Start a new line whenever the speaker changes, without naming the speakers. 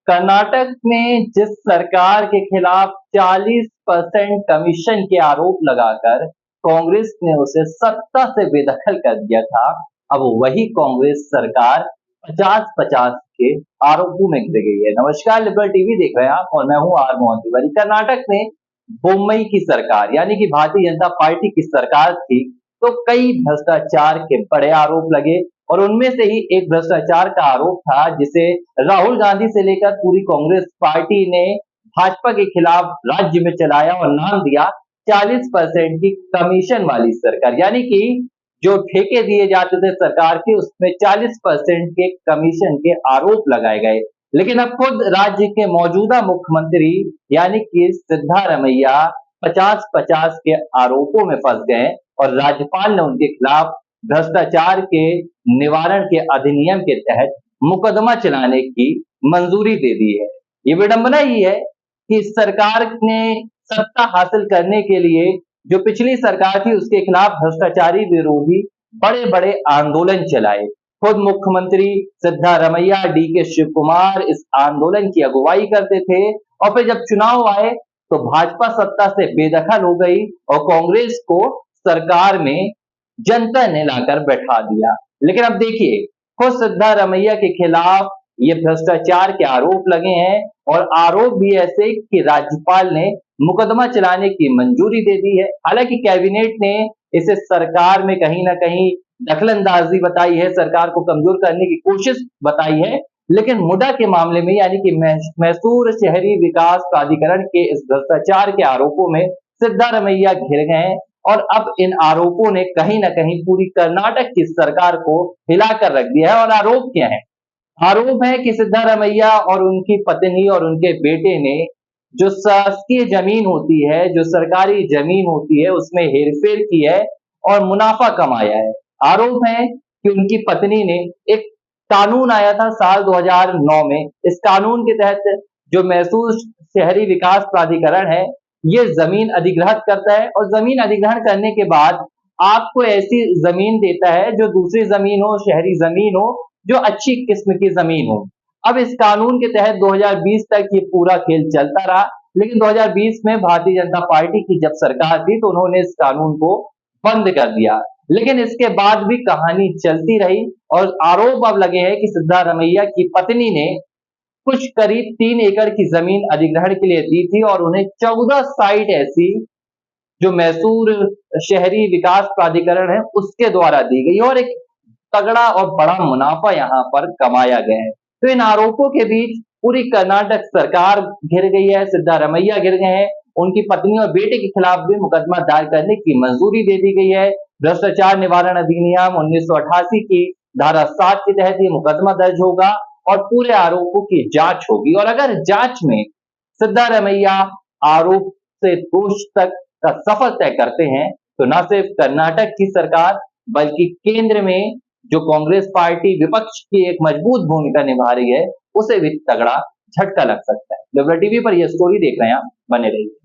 कर्नाटक में जिस सरकार के खिलाफ 40% कमीशन के आरोप लगाकर कांग्रेस ने उसे सत्ता से बेदखल कर दिया था, अब वही कांग्रेस सरकार 50-50 के आरोपों में घिर गई है। नमस्कार, लिबरल टीवी देख रहे हैं आप और मैं हूं आर मोहन तिवारी। कर्नाटक में बोम्मई की सरकार यानी कि भारतीय जनता पार्टी की सरकार थी, तो कई भ्रष्टाचार के बड़े आरोप लगे और उनमें से ही एक भ्रष्टाचार का आरोप था जिसे राहुल गांधी से लेकर पूरी कांग्रेस पार्टी ने भाजपा के खिलाफ राज्य में चलाया और नाम दिया 40% की कमीशन वाली सरकार। यानी कि जो ठेके दिए जाते थे सरकार के, उसमें 40% के कमीशन के आरोप लगाए गए। लेकिन अब खुद राज्य के मौजूदा मुख्यमंत्री यानी कि सिद्धारमैया 50-50 के आरोपों में फंस गए और राज्यपाल ने उनके खिलाफ भ्रष्टाचार के निवारण के अधिनियम के तहत मुकदमा चलाने की मंजूरी दे दी है। ये विडंबना ही है कि सरकार ने सत्ता हासिल करने के लिए जो पिछली सरकार थी उसके खिलाफ भ्रष्टाचारी विरोधी बड़े बड़े आंदोलन चलाए। खुद मुख्यमंत्री सिद्धारमैया, डी के शिव कुमार इस आंदोलन की अगुवाई करते थे और फिर जब चुनाव आए तो भाजपा सत्ता से बेदखल हो गई और कांग्रेस को सरकार में जनता ने लाकर बैठा दिया। लेकिन अब देखिए, खुद सिद्धारमैया के खिलाफ ये भ्रष्टाचार के आरोप लगे हैं और आरोप भी ऐसे कि राज्यपाल ने मुकदमा चलाने की मंजूरी दे दी है। हालांकि कैबिनेट ने इसे सरकार में कहीं ना कहीं दखलंदाजी बताई है, सरकार को कमजोर करने की कोशिश बताई है, लेकिन मुडा के मामले में यानी कि मैसूर शहरी विकास प्राधिकरण के इस भ्रष्टाचार के आरोपों में सिद्धारमैया घिर गए हैं और अब इन आरोपों ने कहीं ना कहीं पूरी कर्नाटक की सरकार को हिलाकर रख दिया है। और आरोप क्या है? आरोप है कि सिद्धारमैया और उनकी पत्नी और उनके बेटे ने जो शासकीय जमीन होती है, जो सरकारी जमीन होती है, उसमें हेरफेर की है और मुनाफा कमाया है। आरोप है कि उनकी पत्नी ने एक कानून आया था साल 2009 में, इस कानून के तहत जो मैसूर शहरी विकास प्राधिकरण है ये जमीन अधिग्रहित करता है और जमीन अधिग्रहण करने के बाद आपको ऐसी जमीन देता है जो दूसरी जमीन हो, शहरी जमीन हो, जो अच्छी किस्म की जमीन हो। अब इस कानून के तहत 2020 तक ये पूरा खेल चलता रहा, लेकिन 2020 में भारतीय जनता पार्टी की जब सरकार थी तो उन्होंने इस कानून को बंद कर दिया। लेकिन इसके बाद भी कहानी चलती रही और आरोप अब लगे हैं कि सिद्धारमैया की पत्नी ने कुछ करीब 3 एकड़ की जमीन अधिग्रहण के लिए दी थी और उन्हें 14 साइट ऐसी जो मैसूर शहरी विकास प्राधिकरण है उसके द्वारा दी गई और एक तगड़ा और बड़ा मुनाफा यहाँ पर कमाया गया है। तो इन आरोपों के बीच पूरी कर्नाटक सरकार घिर गई है, सिद्धारमैया घिर गए हैं, उनकी पत्नी और बेटे के खिलाफ भी मुकदमा दायर करने की मंजूरी दे दी गई है। भ्रष्टाचार निवारण अधिनियम 1988 की धारा 7 के तहत ये मुकदमा दर्ज होगा और पूरे आरोपों की जांच होगी और अगर जांच में सिद्धारमैया आरोप से दोष तक का सफर तय करते हैं तो न सिर्फ कर्नाटक की सरकार बल्कि केंद्र में जो कांग्रेस पार्टी विपक्ष की एक मजबूत भूमिका निभा रही है उसे भी तगड़ा झटका लग सकता है। लिबरल टीवी पर यह स्टोरी देख रहे हैं आप, बने रहिए।